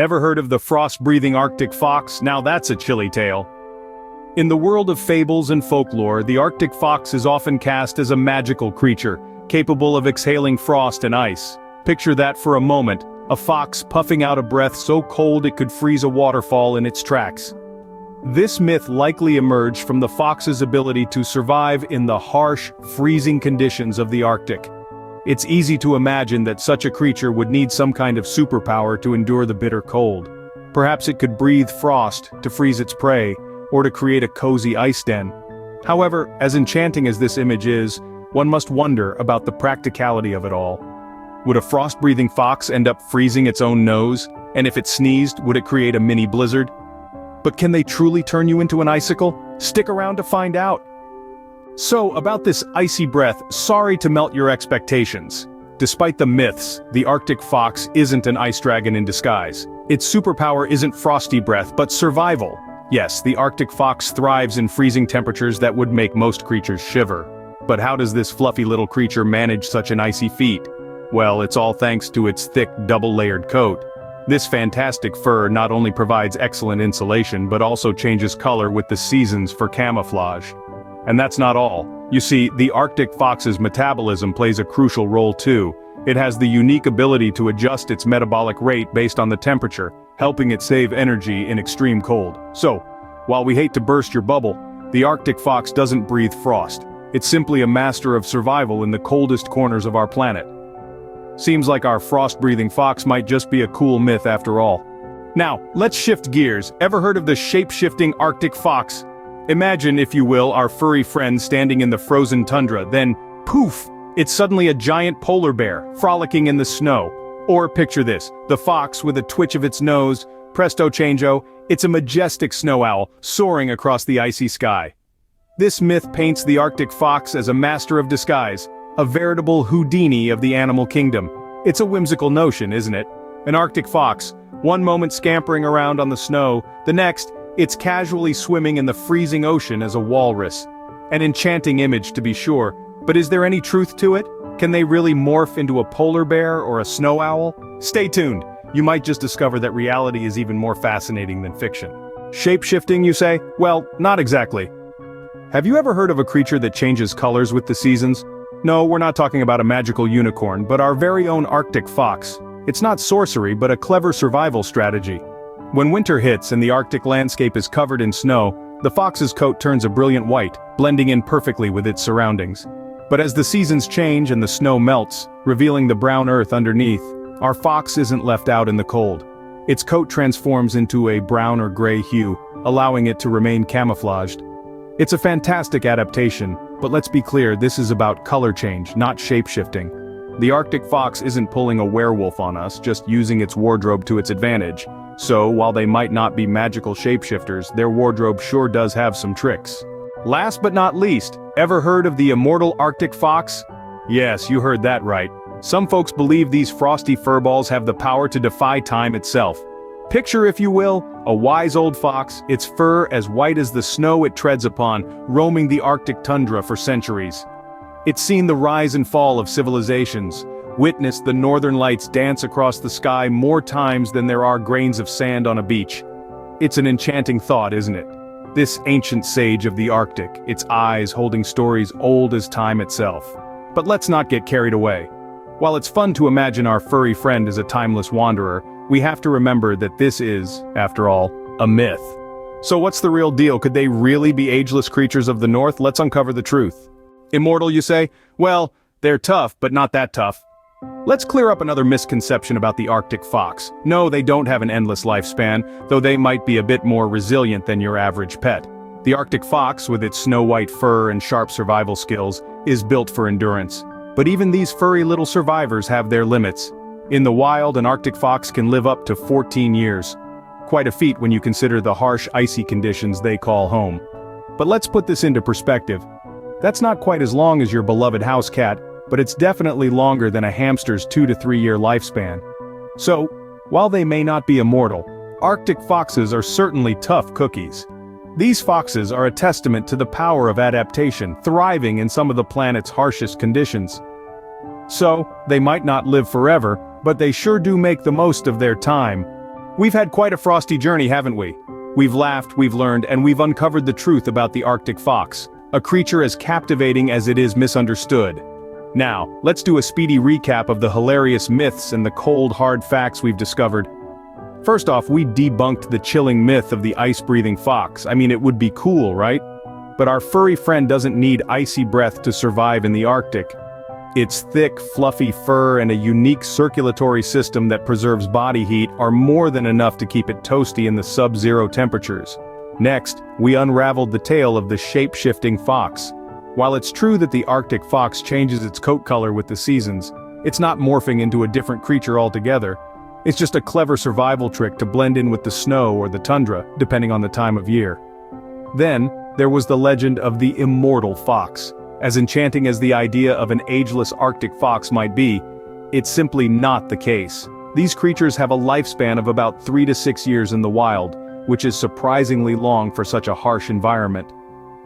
Ever heard of the frost-breathing Arctic fox? Now that's a chilly tale. In the world of fables and folklore, the Arctic fox is often cast as a magical creature, capable of exhaling frost and ice. Picture that for a moment, a fox puffing out a breath so cold it could freeze a waterfall in its tracks. This myth likely emerged from the fox's ability to survive in the harsh, freezing conditions of the Arctic. It's easy to imagine that such a creature would need some kind of superpower to endure the bitter cold. Perhaps it could breathe frost to freeze its prey, or to create a cozy ice den. However, as enchanting as this image is, one must wonder about the practicality of it all. Would a frost-breathing fox end up freezing its own nose? And if it sneezed, would it create a mini blizzard? But can they truly turn you into an icicle? Stick around to find out. So, about this icy breath, sorry to melt your expectations. Despite the myths, the Arctic fox isn't an ice dragon in disguise. Its superpower isn't frosty breath, but survival. Yes, the Arctic fox thrives in freezing temperatures that would make most creatures shiver. But how does this fluffy little creature manage such an icy feat? Well, it's all thanks to its thick, double-layered coat. This fantastic fur not only provides excellent insulation but also changes color with the seasons for camouflage. And that's not all. You see, the Arctic fox's metabolism plays a crucial role too. It has the unique ability to adjust its metabolic rate based on the temperature, helping it save energy in extreme cold. So, while we hate to burst your bubble, the Arctic fox doesn't breathe frost. It's simply a master of survival in the coldest corners of our planet. Seems like our frost-breathing fox might just be a cool myth after all. Now, let's shift gears. Ever heard of the shape-shifting Arctic fox? Imagine, if you will, our furry friend standing in the frozen tundra, then, poof! It's suddenly a giant polar bear, frolicking in the snow. Or picture this, the fox with a twitch of its nose, presto changeo, it's a majestic snow owl, soaring across the icy sky. This myth paints the Arctic fox as a master of disguise, a veritable Houdini of the animal kingdom. It's a whimsical notion, isn't it? An Arctic fox, one moment scampering around on the snow, the next, it's casually swimming in the freezing ocean as a walrus. An enchanting image to be sure, but is there any truth to it? Can they really morph into a polar bear or a snow owl? Stay tuned, you might just discover that reality is even more fascinating than fiction. Shape-shifting, you say? Well, not exactly. Have you ever heard of a creature that changes colors with the seasons? No, we're not talking about a magical unicorn, but our very own Arctic fox. It's not sorcery, but a clever survival strategy. When winter hits and the Arctic landscape is covered in snow, the fox's coat turns a brilliant white, blending in perfectly with its surroundings. But as the seasons change and the snow melts, revealing the brown earth underneath, our fox isn't left out in the cold. Its coat transforms into a brown or gray hue, allowing it to remain camouflaged. It's a fantastic adaptation, but let's be clear, this is about color change, not shape-shifting. The Arctic fox isn't pulling a werewolf on us, just using its wardrobe to its advantage. So, while they might not be magical shapeshifters, their wardrobe sure does have some tricks. Last but not least, ever heard of the immortal Arctic fox? Yes, you heard that right. Some folks believe these frosty furballs have the power to defy time itself. Picture, if you will, a wise old fox, its fur as white as the snow it treads upon, roaming the Arctic tundra for centuries. It's seen the rise and fall of civilizations, witnessed the northern lights dance across the sky more times than there are grains of sand on a beach. It's an enchanting thought, isn't it? This ancient sage of the Arctic, its eyes holding stories old as time itself. But let's not get carried away. While it's fun to imagine our furry friend as a timeless wanderer, we have to remember that this is, after all, a myth. So what's the real deal? Could they really be ageless creatures of the north? Let's uncover the truth. Immortal, you say? Well, they're tough, but not that tough. Let's clear up another misconception about the Arctic fox. No, they don't have an endless lifespan, though they might be a bit more resilient than your average pet. The Arctic fox, with its snow-white fur and sharp survival skills, is built for endurance. But even these furry little survivors have their limits. In the wild, an Arctic fox can live up to 14 years. Quite a feat when you consider the harsh, icy conditions they call home. But let's put this into perspective. That's not quite as long as your beloved house cat, but it's definitely longer than a hamster's 2 to 3 year lifespan. So, while they may not be immortal, Arctic foxes are certainly tough cookies. These foxes are a testament to the power of adaptation, thriving in some of the planet's harshest conditions. So, they might not live forever, but they sure do make the most of their time. We've had quite a frosty journey, haven't we? We've laughed, we've learned, and we've uncovered the truth about the Arctic fox, a creature as captivating as it is misunderstood. Now, let's do a speedy recap of the hilarious myths and the cold, hard facts we've discovered. First off, we debunked the chilling myth of the ice-breathing fox. I mean, it would be cool, right? But our furry friend doesn't need icy breath to survive in the Arctic. Its thick, fluffy fur and a unique circulatory system that preserves body heat are more than enough to keep it toasty in the sub-zero temperatures. Next, we unraveled the tale of the shape-shifting fox. While it's true that the Arctic fox changes its coat color with the seasons, it's not morphing into a different creature altogether. It's just a clever survival trick to blend in with the snow or the tundra, depending on the time of year. Then, there was the legend of the immortal fox. As enchanting as the idea of an ageless Arctic fox might be, it's simply not the case. These creatures have a lifespan of about 3 to 6 years in the wild, which is surprisingly long for such a harsh environment.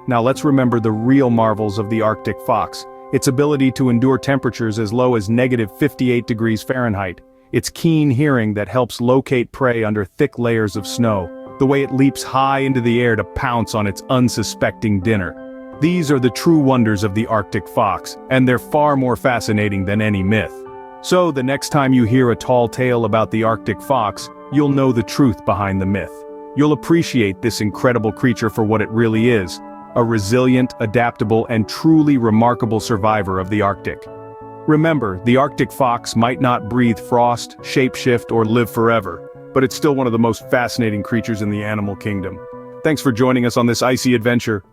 Now let's remember the real marvels of the Arctic fox: its ability to endure temperatures as low as -58 degrees Fahrenheit, its keen hearing that helps locate prey under thick layers of snow, the way it leaps high into the air to pounce on its unsuspecting dinner. These are the true wonders of the Arctic fox, and they're far more fascinating than any myth. So the next time you hear a tall tale about the Arctic fox, you'll know the truth behind the myth. You'll appreciate this incredible creature for what it really is: a resilient, adaptable, and truly remarkable survivor of the Arctic. Remember, the Arctic fox might not breathe frost, shapeshift, or live forever, but it's still one of the most fascinating creatures in the animal kingdom. Thanks for joining us on this icy adventure.